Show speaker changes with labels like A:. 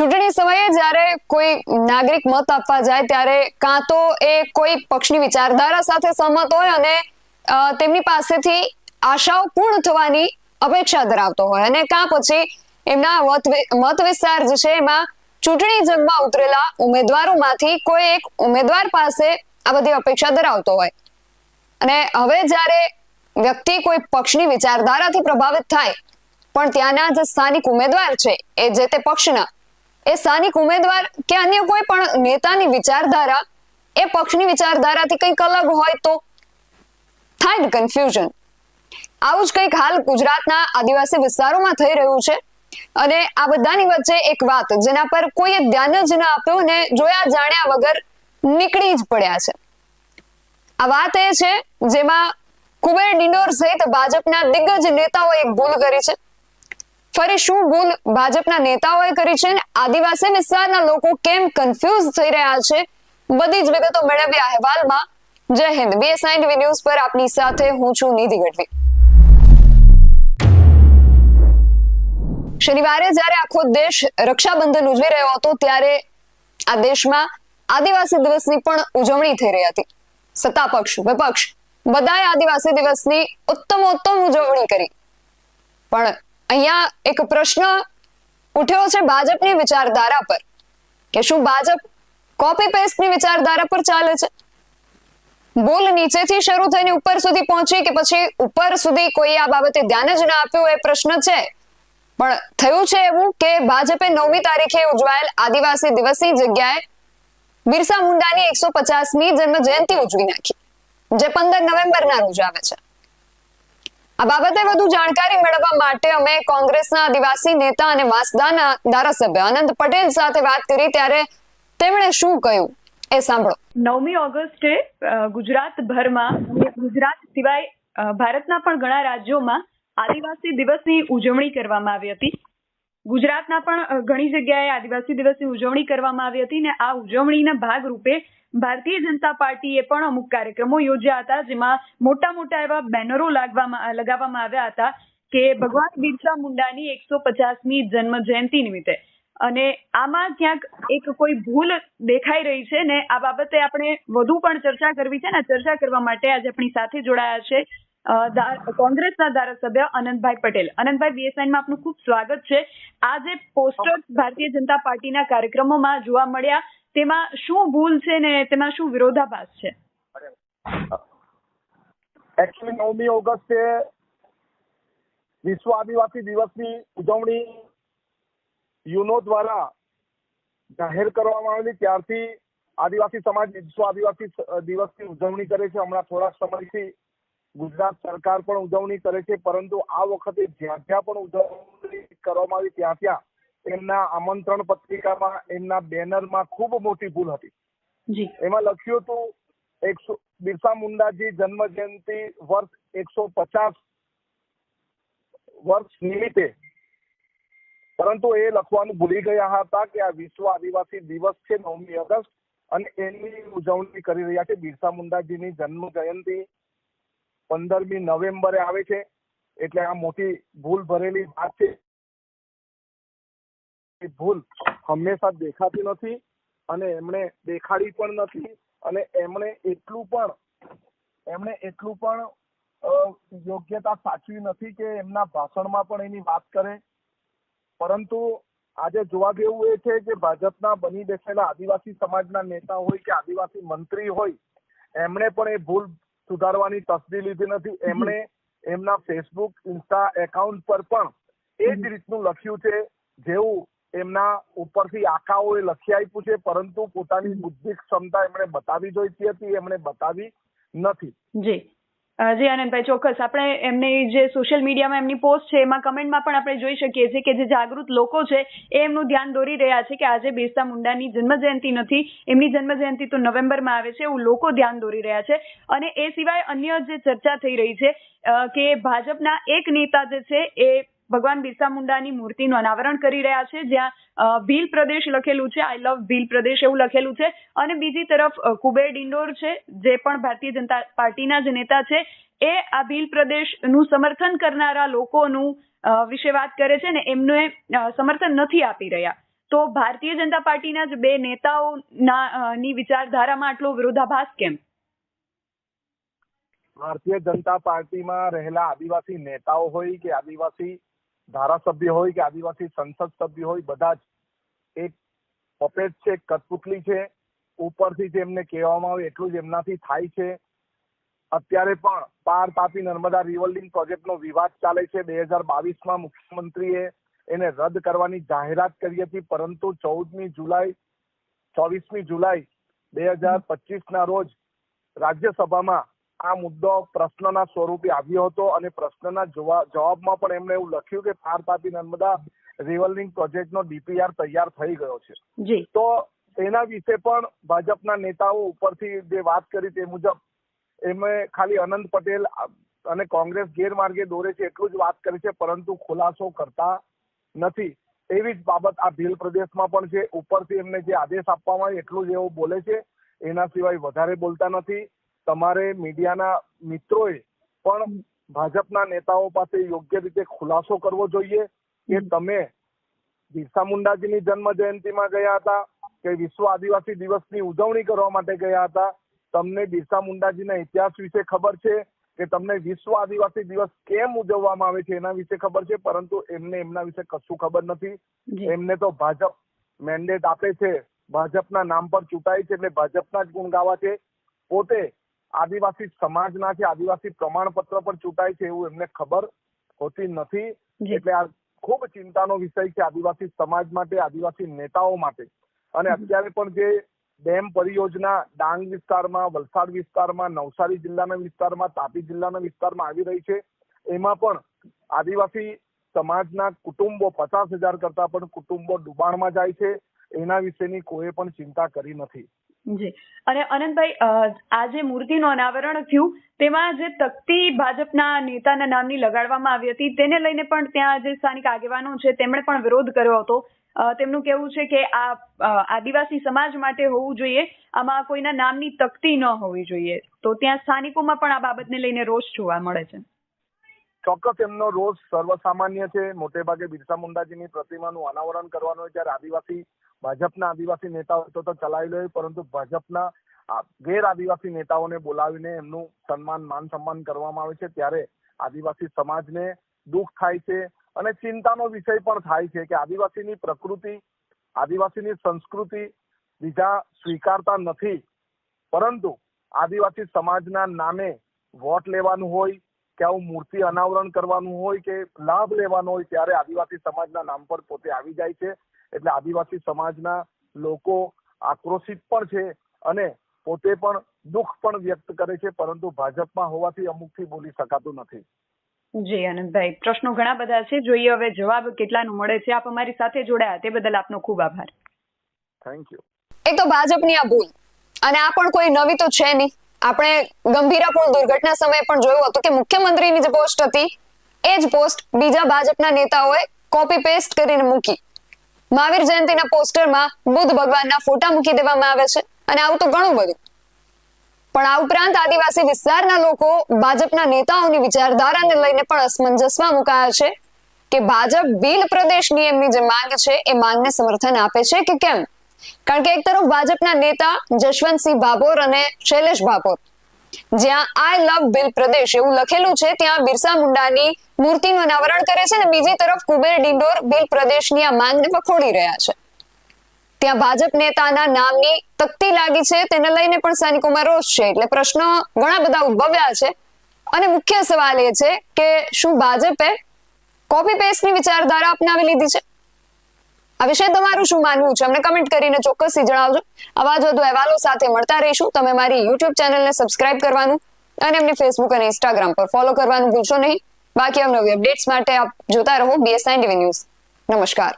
A: ચૂંટણી સમયે જ્યારે કોઈ નાગરિક મત આપવા જાય ત્યારે કાં તો એ કોઈ પક્ષની વિચારધારા સાથે સહમત હોય અને તેમની પાસેથી આશાઓ પૂર્ણ થવાની અપેક્ષા ધરાવતો હોય, અને કાં પછી એમના મત વિસ્તાર જે છે એમાં ચૂંટણી જંગમાં ઉતરેલા ઉમેદવારોમાંથી કોઈ એક ઉમેદવાર પાસે આ બધી અપેક્ષા ધરાવતો હોય. અને હવે જ્યારે વ્યક્તિ કોઈ પક્ષની વિચારધારાથી પ્રભાવિત થાય પણ ત્યાંના જે સ્થાનિક ઉમેદવાર છે એ જે તે પક્ષના એ સ્થાનિક ઉમેદવાર કે અન્ય કોઈ પણ નેતાની વિચારધારા એ પક્ષની વિચારધારાથી કંઈક અલગ હોય તો થાય ને કન્ફ્યુઝન. આવું જ કંઈક હાલ ગુજરાતના આદિવાસી વિસ્તારોમાં થઈ રહ્યું છે. અને આ બધાની વચ્ચે એક વાત જેના પર કોઈએ ધ્યાન જ ન આપ્યું ને જોયા જાણ્યા વગર નીકળી જ પડ્યા છે. આ વાત એ છે જેમાં કુબેર ડિંડોર સહિત ભાજપના દિગ્ગજ નેતાઓએ એક ભૂલ કરી છે. ફરી શું ભૂલ ભાજપના નેતાઓએ કરી છે ને આદિવાસી વિસ્તારના લોકો કેમ કન્ફ્યુઝ થઈ રહ્યા છે, બધી જ વિગતો મેળવ્યા અહેવાલમાં. જય હિન્દ. BSI ન્યૂઝ પર આપની સાથે હું છું નિધિ ગઢવી. શનિવારે જ્યારે આખો દેશ રક્ષાબંધન ઉજવી રહ્યો હતો ત્યારે આ દેશમાં આદિવાસી દિવસની પણ ઉજવણી થઈ રહી હતી. સત્તા પક્ષ વિપક્ષ બધાએ આદિવાસી દિવસની ઉત્તમોત્તમ ઉજવણી કરી. પણ અહીંયા એક પ્રશ્ન ઉઠ્યો છે ભાજપની વિચારધારા પર કે શું ભાજપ કોપી પેસ્ટની વિચારધારા પર ચાલે છે? ભૂલ નીચેથી શરૂ થઈને ઉપર સુધી પહોંચી કે પછી ઉપર સુધી કોઈ આ બાબતે ધ્યાન જ ના આપ્યું એ પ્રશ્ન છે. પણ થયું છે એવું કે ભાજપે 9મી તારીખે ઉજવાયેલ આદિવાસી દિવસની જગ્યાએ બિરસા મુંડાની 150મી જન્મ જયંતિ ઉજવી નાખી, જે 15 નવેમ્બરના રોજ આવે છે. આ બાબતે વધુ જાણકારી મેળવવા માટે અમે કોંગ્રેસના આદિવાસી નેતા અને વાંસદાના ધારાસભ્ય અનંત પટેલ સાથે વાત કરી ત્યારે તેમણે શું કહ્યું એ સાંભળો.
B: 9મી ઓગસ્ટે ગુજરાતભરમાં, ગુજરાત સિવાય ભારતના પણ ઘણા રાજ્યોમાં આદિવાસી દિવસની ઉજવણી કરવામાં આવી હતી. ગુજરાતના પણ ઘણી જગ્યાએ આદિવાસી દિવસની ઉજવણી કરવામાં આવી હતી ને આ ઉજવણીના ભાગરૂપે ભારતીય જનતા પાર્ટીએ પણ અમુક કાર્યક્રમો યોજ્યા હતા, જેમાં મોટા મોટા એવા બેનરો લગાવવામાં આવ્યા હતા કે ભગવાન બિરસા મુંડાની 150મી જન્મ જયંતિ નિમિત્તે. અને આમાં ક્યાંક એક કોઈ ભૂલ દેખાઈ રહી છે ને આ બાબતે આપણે વધુ પણ ચર્ચા કરવી છે ને ચર્ચા કરવા માટે આજે આપણી સાથે જોડાયા છે કોંગ્રેસના ધારાસભ્ય અનંતભાઈ પટેલ. અનંતભાઈ, BSI આપનું ખૂબ સ્વાગત છે. આ જે પોસ્ટર્સ ભારતીય જનતા પાર્ટીના કાર્યક્રમોમાં જોવા મળ્યા તેમાં શું ભૂલ છે ને તેમાં શું વિરોધાભાસ છે?
C: એકચ્યુઅલી 9મી ઓગસ્ટે વિશ્વ આદિવાસી દિવસની ઉજવણી યુનો દ્વારા જાહેર કરવામાં આવેલી ત્યારથી આદિવાસી સમાજ વિશ્વ આદિવાસી દિવસની ઉજવણી કરે છે. હમણાં થોડા સમયથી ગુજરાત સરકાર પણ ઉજવણી કરે છે, પરંતુ આ વખતે જ્યાં જ્યાં પણ ઉજવણી કરવામાં આવી ત્યાં એમના આમંત્રણ પત્રિકામાં, એમના બેનરમાં ખૂબ મોટી ભૂલ હતી. એમાં લખ્યું હતું બિરસા મુંડાજી જન્મ જયંતિ વર્ષ 150 વર્ષ નિમિત્તે, પરંતુ એ લખવાનું ભૂલી ગયા હતા કે આ વિશ્વ આદિવાસી દિવસ છે 9મી ઓગસ્ટ અને એની ઉજવણી કરી રહ્યા છે. બિરસા મુંડાજીની જન્મ જયંતિ 15મી નવેમ્બરે આવે છે, એટલે આ મોટી ભૂલ ભરેલી વાત છે. ભૂલ હંમેશા દેખાતી નથી અને એમણે દેખાડી પણ નથી અને એમણે એટલું પણ યોગ્યતા સાચવી નથી કે એમના ભાષણમાં પણ એની વાત કરે. પરંતુ આજે જોવા જેવું એ છે કે ભાજપના બની બેસેલા આદિવાસી સમાજના નેતા હોય કે આદિવાસી મંત્રી હોય, એમણે પણ એ ભૂલ સુધારવાની તસ્દી લીધી નથી. એમણે એમના ફેસબુક, ઇન્સ્ટા એકાઉન્ટ પર પણ એ જ રીતનું લખ્યું છે જેવું એમના ઉપરથી આકાઓએ લખી આપ્યું છે, પરંતુ પોતાની બુદ્ધિ ક્ષમતા એમણે બતાવી જોઈતી હતી, એમણે બતાવી નથી.
B: જી આનંદભાઈ, ચોક્કસ આપણે એમની જે સોશિયલ મીડિયામાં એમની પોસ્ટ છે એમાં કમેન્ટમાં પણ આપણે જોઈ શકીએ છીએ કે જે જાગૃત લોકો છે એ એમનું ધ્યાન દોરી રહ્યા છે કે આજે બિરસા મુંડાની જન્મ જયંતિ નથી, એમની જન્મ જયંતિ તો નવેમ્બરમાં આવે છે, એવું લોકો ધ્યાન દોરી રહ્યા છે. અને એ સિવાય અન્ય જે ચર્ચા થઈ રહી છે કે ભાજપના એક નેતા જે છે એ ભગવાન બિરસા મુંડાની મૂર્તિનું અનાવરણ કરી રહ્યા છે, જ્યાં ભીલ પ્રદેશ લખેલું છે, આઈ લવ ભીલ પ્રદેશ એવું લખેલું છે. અને બીજી તરફ કુબેર ડિંડોર છે, જે પણ ભારતીય જનતા પાર્ટીના જે નેતા છે, એ આ ભીલ પ્રદેશનું સમર્થન કરનારા લોકોનું વિશે વાત કરે છે ને એમને સમર્થન નથી આપી રહ્યા. તો ભારતીય જનતા પાર્ટીના જ બે નેતાઓની વિચારધારામાં આટલો વિરોધાભાસ કેમ?
C: ભારતીય જનતા પાર્ટીમાં રહેલા આદિવાસી નેતાઓ હોય કે આદિવાસી ધારાસભ્ય હોય કે આદિવાસી સંસદ સભ્ય હોય, બધા જ એક પપેટ છે, કઠપુતલી છે. ઉપરથી જેમને કહેવામાં આવે એટલું જ એમનાથી થાય છે. અત્યારે પણ પાર તાપી નર્મદા રિવરલિંક પ્રોજેક્ટનો વિવાદ ચાલે છે. 2022માં મુખ્યમંત્રીએ એને રદ કરવાની જાહેરાત કરી હતી, પરંતુ 24મી જુલાઈ 2025ના રોજ રાજ્યસભામાં આ મુદ્દો પ્રશ્નના સ્વરૂપે આવ્યો હતો અને પ્રશ્નના જવાબમાં પણ એમણે એવું લખ્યું કે પાર તાપી નર્મદા રિવરલિંક પ્રોજેક્ટનો DPR તૈયાર થઈ ગયો છે.
B: જી.
C: તો તેના વિશે પણ ભાજપના નેતાઓ ઉપરથી જે વાત કરી તે મુજબ એમણે ખાલી અનંત પટેલ અને કોંગ્રેસ ગેરમાર્ગે દોરે છે એટલું જ વાત કરી છે, પરંતુ ખુલાસો કરતા નથી. એવી જ બાબત આ ભીલ પ્રદેશમાં પણ છે. ઉપરથી એમને જે આદેશ આપવામાં આવે એટલું જ એવું બોલે છે, એના સિવાય વધારે બોલતા નથી. તમારે મીડિયાના મિત્રોએ પણ ભાજપના નેતાઓ પાસે યોગ્ય રીતે ખુલાસો કરવો જોઈએ કે તમે બિરસા મુંડાજીની જન્મ જયંતિમાં ગયા હતા કે વિશ્વ આદિવાસી દિવસની ઉજવણી કરવા માટે ગયા હતા? તમને બિરસા મુંડાજીના ઇતિહાસ વિશે ખબર છે કે તમને વિશ્વ આદિવાસી દિવસ કેમ ઉજવવામાં આવે છે એના વિશે ખબર છે? પરંતુ એમને એમના વિશે કશું ખબર નથી. એમને તો ભાજપ મેન્ડેટ આપે છે, ભાજપના નામ પર ચૂંટાય છે એટલે ભાજપના જ ગુણ ગાવા છે. પોતે આદિવાસી સમાજના છે, આદિવાસી પ્રમાણપત્ર પર ચૂંટાય છે એવું એમને ખબર હોતી નથી. એટલે આ ખૂબ ચિંતાનો વિષય છે આદિવાસી સમાજ માટે, આદિવાસી નેતાઓ માટે. અને અત્યારે પણ જે ડેમ પરિયોજના ડાંગ વિસ્તારમાં, વલસાડ વિસ્તારમાં, નવસારી જિલ્લાના વિસ્તારમાં, તાપી જિલ્લાના વિસ્તારમાં આવી રહી છે, એમાં પણ આદિવાસી સમાજના કુટુંબો 50,000 કરતા પણ કુટુંબો ડુબાણમાં જાય છે. એના વિશેની કોઈ પણ ચિંતા કરી નથી.
B: જી. અને અનંતભાઈ, આ જે મૂર્તિનું અનાવરણ થયું તેમાં જે તકતી ભાજપના નેતાના નામની લગાડવામાં આવી હતી તેને લઈને પણ ત્યાં જે સ્થાનિક આગેવાનો છે તેમણે પણ વિરોધ કર્યો હતો. તેમનું કહેવું છે કે આ આદિવાસી સમાજ માટે હોવું જોઈએ, આમાં કોઈના નામની તકતી ન હોવી જોઈએ. તો ત્યાં સ્થાનિકોમાં પણ આ બાબતને લઈને રોષ જોવા મળે છે.
C: ચોક્કસ એમનો રોષ સર્વસામાન્ય છે. મોટે ભાગે બિરસા મુંડાજીની પ્રતિમાનું અનાવરણ કરવાનું હોય ત્યારે ભાજપના આદિવાસી નેતાઓ તો ચલાવી લે, પરંતુ ભાજપના ગેર આદિવાસી નેતાઓને બોલાવીને એમનું માન સન્માન કરવામાં આવે છે ત્યારે આદિવાસી સમાજને દુઃખ થાય છે અને ચિંતાનો વિષય પણ થાય છે કે આદિવાસીની પ્રકૃતિ, આદિવાસીની સંસ્કૃતિ બીજા સ્વીકારતા નથી, પરંતુ આદિવાસી સમાજના નામે વોટ લેવાનું હોય કે આવું મૂર્તિ અનાવરણ કરવાનું હોય કે લાભ લેવાનો હોય ત્યારે આદિવાસી સમાજના નામ પર પોતે આવી જાય છે. એટલે આદિવાસી સમાજના લોકો આક્રોશિત પણ છે અને પોતે પણ દુઃખ પણ વ્યક્ત કરે છે, પરંતુ ભાજપમાં હોવાથી અમુકથી બોલી શકાતું નથી.
B: જી આનંદભાઈ, પ્રશ્નો ઘણા બધા છે, જોઈએ હવે જવાબ કેટલાનું મળે છે. આપ અમારી સાથે જોડાયા તે બદલ આપનો ખૂબ આભાર.
C: Thank you.
A: એક તો ભાજપની આ ભૂલ, અને આ પણ કોઈ નવી તો છે નહીં. આપણે ગંભીરાપુર દુર્ઘટના સમયે પણ જોયું હતું કે મુખ્યમંત્રીની જે પોસ્ટ હતી એ જ પોસ્ટ બીજા ભાજપના નેતાઓએ કોપી પેસ્ટ કરીને મૂકી. મહાવીર જયંતિના પોસ્ટરમાં બુદ્ધ ભગવાનના ફોટા મૂકી દેવામાં આવે છે અને આવું તો ઘણું બધું. પણ આ ઉપરાંત આદિવાસી વિસ્તારના લોકો ભાજપના નેતાઓની વિચારધારાને લઈને પણ અસમંજસમાં મુકાયા છે કે ભાજપ ભીલ પ્રદેશની એમની જે માંગ છે એ માંગને સમર્થન આપે છે કે કેમ. કારણ કે એક તરફ ભાજપના નેતા જશવંતસિંહ ભાભોર અને શૈલેષ ભાભોર જ્યાં આઈ લવ ભીલ પ્રદેશ એવું લખેલું છે ત્યાં બિરસા મુંડાની મૂર્તિનું અનાવરણ કરે છે અને બીજી તરફ કુબેર ડિંડોર ભીલ પ્રદેશની આ માંગને વખોડી રહ્યા છે. ત્યાં ભાજપ નેતાના નામની તકતી લાગી છે, તેને લઈને પણ સ્થાનિકોમાં રોષ છે. એટલે પ્રશ્નો ઘણા બધા ઉદ્ભવ્યા છે અને મુખ્ય સવાલ એ છે કે શું ભાજપે કોપી પેસ્ટની વિચારધારા અપનાવી લીધી છે? આ વિશે તમારું શું માનવું છે? અમને કમેન્ટ કરીને ચોક્કસથી જણાવજો. આવા જ વધુ અહેવાલો સાથે મળતા રહીશું. તમે મારી YouTube ચેનલને સબસ્ક્રાઇબ કરવાનું અને એમની Facebook અને Instagram પર ફોલો કરવાનું ભૂલશો નહીં. બાકી અવનવી અપડેટ્સ માટે આપ જોતા રહો BS9 TV ન્યૂઝ. નમસ્કાર.